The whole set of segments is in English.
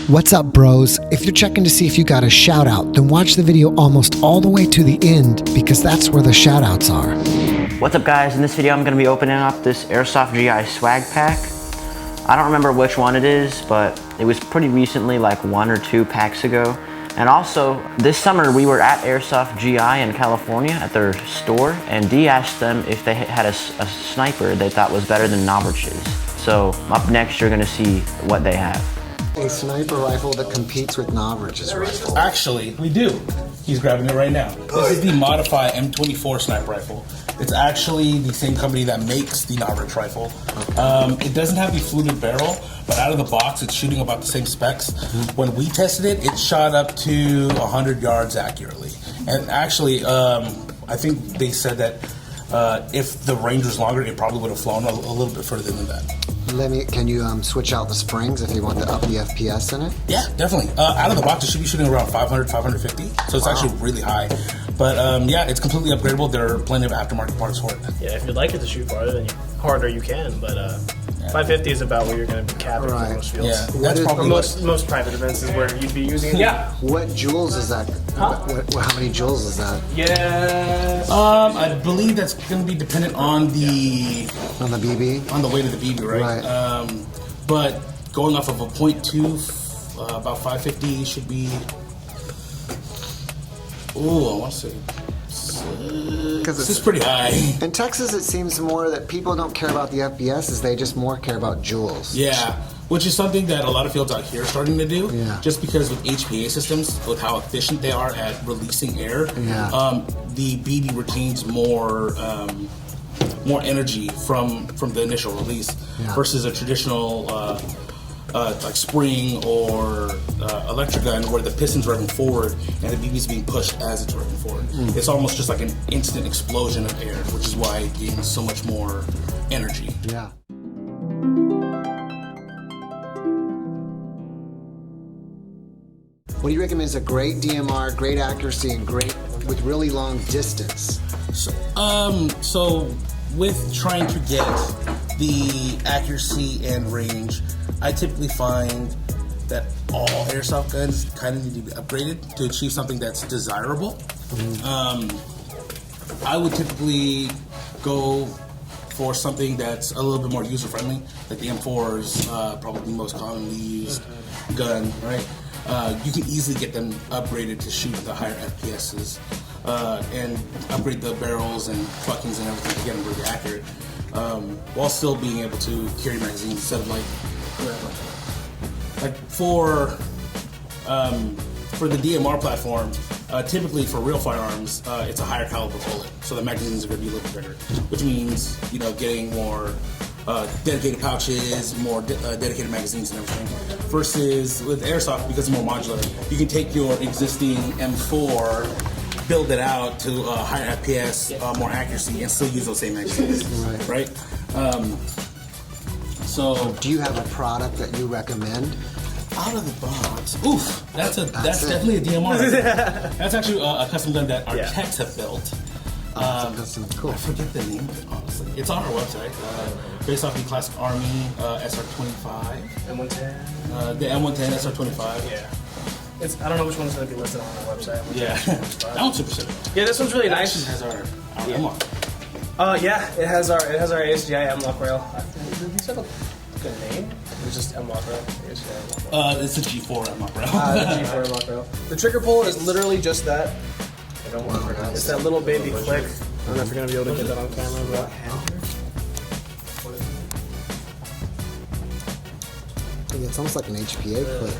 What's up, bros? If you're checking to see if you got a shout out, then watch the video almost all the way to the end because that's where the shout outs are. What's up, guys? In this video I'm going to be opening up this Airsoft G.I swag pack. I don't remember which one it is, but it was pretty recently, like 1 or 2 packs ago. And also, this summer we were at Airsoft G.I in California at their store, and Dee asked them if they had a sniper they thought was better than Novritsch's. So up next you're going to see what they have. A sniper rifle that competes with Novritsch's rifle. Actually, we do. He's grabbing it right now. This is the modified M24 sniper rifle. It's actually the same company that makes the Novritsch rifle. It doesn't have the fluted barrel, but out of the box, it's shooting about the same specs. When we tested it, it shot up to 100 yards accurately. And actually, I think they said that if the range was longer, it probably would have flown a little bit further than that. Can you switch out the springs if you want to up the FPS in it? Yeah, definitely. Out of the box, it should be shooting around 500, 550. So it's actually really high. But yeah, it's completely upgradable. There are plenty of aftermarket parts for it. Yeah, if you'd like it to shoot harder, you can. But 550 is about where you're going to be capping for most fields. Yeah, that's probably most private events is where you'd be using it. Yeah. What joules is that? Huh? How many joules is that? Yeah. I believe that's going to be dependent on the BB, on the weight of the BB, right? But going off of a 0.2, about 550 should be. Oh, I want to say. This is pretty high. In Texas, it seems more that people don't care about the FPS, they just more care about joules. Yeah, which is something that a lot of fields out here are starting to do. Yeah. Just because with HPA systems, with how efficient they are at releasing air, the BD retains more energy from the initial release versus a traditional like spring or electric gun where the piston's revving forward and the BB's being pushed as it's revving forward. It's almost just like an instant explosion of air, which is why it gains so much more energy. Yeah. What do you recommend is a great DMR, great accuracy, and great with really long distance? So with trying to get the accuracy and range, I typically find that all airsoft guns kind of need to be upgraded to achieve something that's desirable. I would typically go for something that's a little bit more user-friendly, like the M4 is probably the most commonly used gun, right? You can easily get them upgraded to shoot the higher FPSs and upgrade the barrels and pluckings and everything to get them really accurate, while still being able to carry magazines instead of like for the DMR platform, typically for real firearms, it's a higher caliber bullet, so the magazines are going to be a little bigger, which means getting more dedicated pouches, more dedicated magazines and everything. Versus with airsoft, because it's more modular, you can take your existing M4, build it out to a higher FPS, more accuracy, and still use those same magazines, right? So, do you have a product that you recommend? Out of the box, oof! That's definitely a DMR. That's actually a custom gun that our techs have built. Cool. I forget the name of it, honestly. It's on our website. Based off the classic Army SR25. M110. The M110 SR25. Yeah. I don't know which one's going to be listed on the website. Yeah. That one's super simple. Yeah, this one's really nice. It has our M-Lock. Yeah, it has our SSG M-Lock rail. Did you have a good name? It's just M-Lock rail. It's a G4 M-Lock rail. The G4 M-Lock rail. The trigger pull is literally just that. It's that little baby click. I don't know if you're going to be able to get that on camera, but... It's almost like an HPA clip.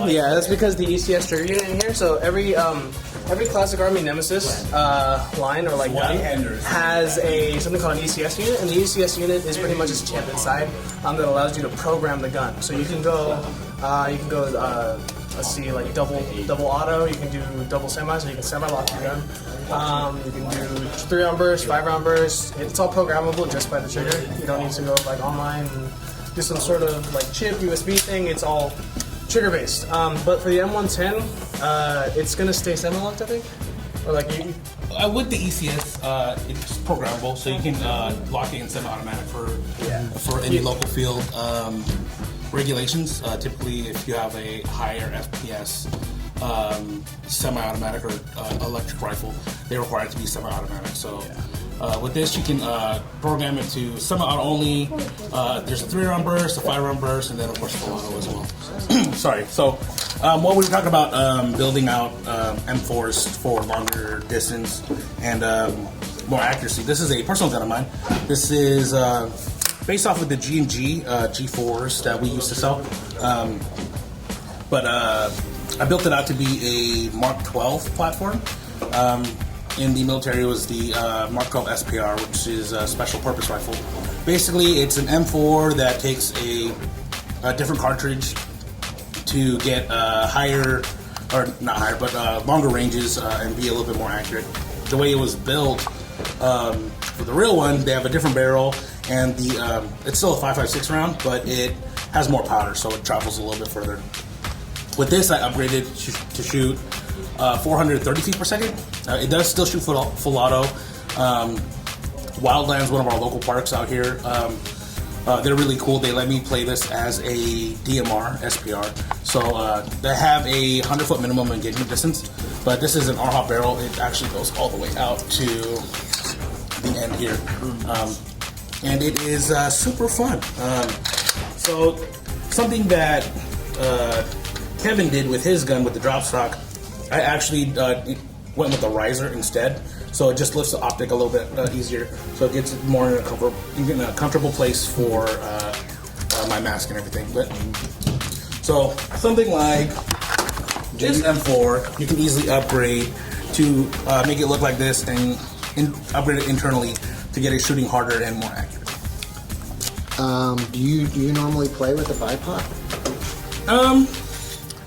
Yeah, that's because the ECS trigger unit in here. So every classic Army Nemesis line or like gun has something called an ECS unit, and the ECS unit is pretty much a chip inside that allows you to program the gun. So you can go, let's see, like double auto. You can do double semi, so you can semi-lock your gun. You can do 3-round burst, 5-round burst. It's all programmable just by the trigger. You don't need to go like online and do some sort of like chip USB thing. It's all trigger based. But for the M110, it's gonna stay semi-locked, I think. Or like with the ECS, it's programmable, so you can lock it in semi-automatic for any local field. regulations. Typically, if you have a higher FPS semi-automatic or electric rifle, they require it to be semi-automatic. So with this, you can program it to semi-auto only. There's a 3-round burst, a 5-round burst, and then of course full auto as well. Sorry. So what we were talking about building out M4s for longer distance and more accuracy. This is a personal gun of mine. This is based off of the G&G G4s that we used to sell. But I built it out to be a Mark 12 platform. In the military, it was the Mark 12 SPR, which is a special purpose rifle. Basically, it's an M4 that takes a different cartridge to get higher, or not higher, but longer ranges and be a little bit more accurate. The way it was built, for the real one, they have a different barrel, and it's still a 5.56 round, but it has more powder, so it travels a little bit further. With this, I upgraded to shoot 430 feet per second. It does still shoot full auto. Wildlands, one of our local parks out here, they're really cool. They let me play this as a DMR SPR. So they have a 100-foot minimum engagement distance, but this is an RHOP barrel. It actually goes all the way out to the end here. And it is super fun. So something that Kevin did with his gun with the drop stock, I actually went with the riser instead, so it just lifts the optic a little bit easier, so it gets more in a comfortable place for my mask and everything. But so something like this M4, you can easily upgrade to make it look like this, and upgrade it internally to get it shooting harder and more accurate. Do you normally play with a bipod?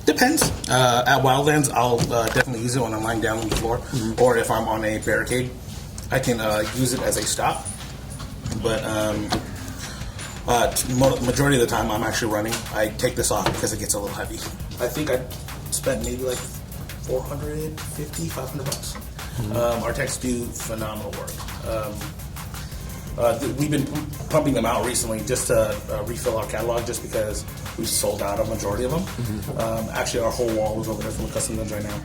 Depends. At Wildlands, I'll definitely use it when I'm lying down on the floor, or if I'm on a barricade, I can use it as a stop. But majority of the time, I'm actually running. I take this off because it gets a little heavy. I think I spent maybe like $450-500. Our techs do phenomenal work. We've been pumping them out recently just to refill our catalog, just because we sold out a majority of them. Actually, our whole wall was over there from the custom guns right now.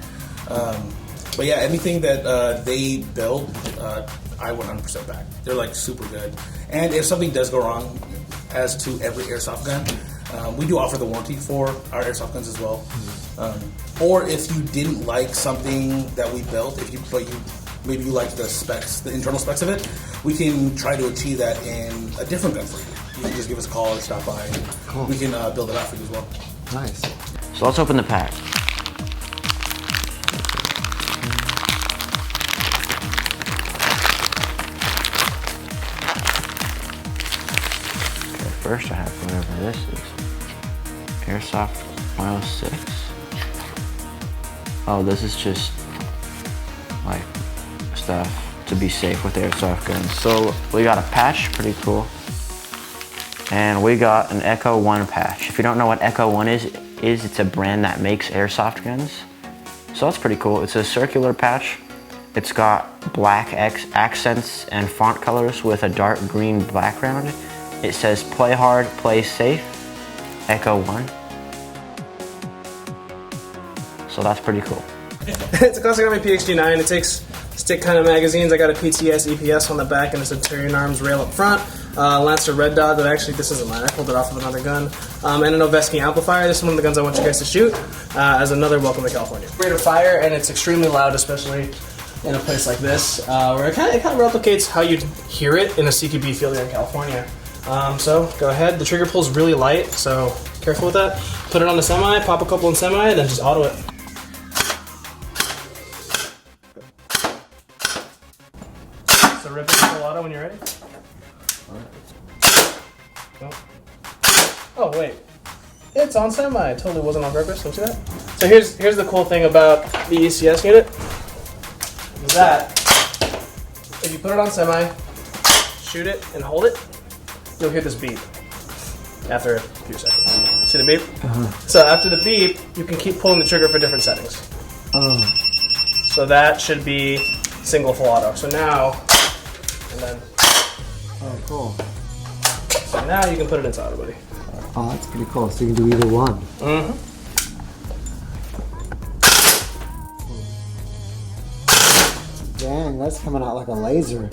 But yeah, anything that they build, I 100% back. They're like super good. And if something does go wrong, as to every airsoft gun, we do offer the warranty for our airsoft guns as well. Or if you didn't like something that we built, maybe you like the specs, the internal specs of it, we can try to achieve that in a different gun for you. You can just give us a call or stop by, and we can build it out for you as well. Nice. So let's open the pack. Okay, first I have whatever this is. Airsoft 106. Oh, this is just like stuff to be safe with airsoft guns. So we got a patch, pretty cool. And we got an Echo 1 patch. If you don't know what Echo 1 is it's a brand that makes airsoft guns. So that's pretty cool. It's a circular patch. It's got black accents and font colors with a dark green background. It says play hard, play safe, Echo 1. So that's pretty cool. It's a classic Army PXG9. It takes stick kind of magazines. I got a PTS EPS on the back and a Centurion Arms rail up front. Lancer Red Dot, that actually, this isn't mine, I pulled it off of another gun. And a Novritsch amplifier. This is one of the guns I want you guys to shoot as another welcome to California. Rate of fire, and it's extremely loud, especially in a place like this, where it kind of replicates how you'd hear it in a CQB field here in California. So go ahead. The trigger pull's really light, so careful with that. Put it on the semi, pop a couple in semi, then just auto it. So rip it full auto when you're ready. Oh wait, it's on semi. It totally wasn't on purpose. Don't see that. So here's the cool thing about the ECS unit. Is that if you put it on semi, shoot it and hold it, you'll hear this beep after a few seconds. See the beep? So after the beep, you can keep pulling the trigger for different settings. So that should be single full auto. So now, and then. Oh, cool. So now you can put it into auto, buddy. Oh, that's pretty cool. So you can do either one. Mm-hmm. Dang, that's coming out like a laser.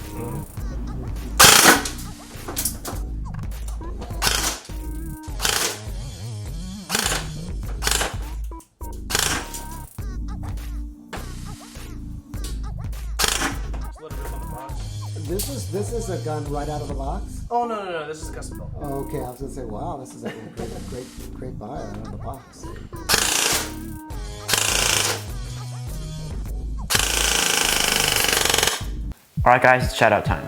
This is a gun right out of the box? Oh, no. This is a custom build. Oh, okay, I was gonna say, wow, this is like a great buy out of the box. All right, guys, it's shout out time.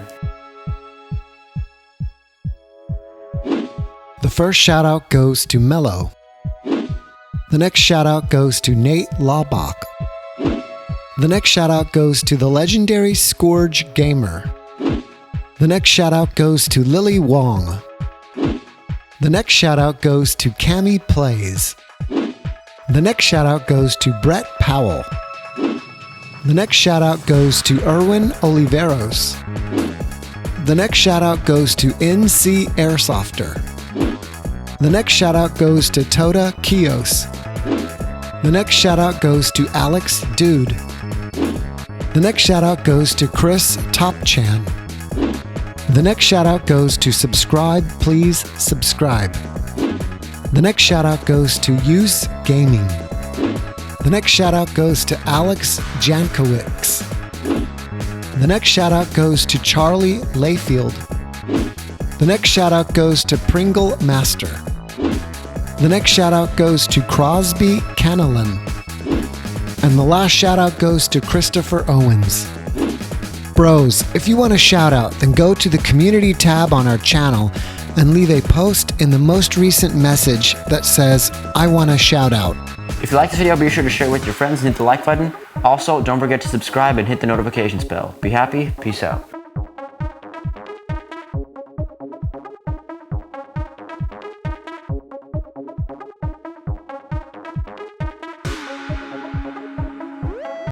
The first shout out goes to Mello. The next shout out goes to Nate Laubach. The next shout out goes to the legendary Scourge Gamer. The next shout out goes to Lily Wong. The next shout out goes to Cami Plays. The next shout out goes to Brett Powell. The next shout out goes to Erwin Oliveros. The next shout out goes to NC Airsofter. The next shout out goes to Toda Kios. The next shout out goes to Alex Dude. The next shout out goes to Chris Topchan. The next shout out goes to Subscribe Please Subscribe. The next shout out goes to Use Gaming. The next shout out goes to Alex Jankowicz. The next shout out goes to Charlie Layfield. The next shout out goes to Pringle Master. The next shout out goes to Crosby Canelin. And the last shout out goes to Christopher Owens. Bros, if you want a shout out, then go to the community tab on our channel and leave a post in the most recent message that says, I want a shout out. If you like this video, be sure to share it with your friends and hit the like button. Also, don't forget to subscribe and hit the notifications bell. Be happy, peace out.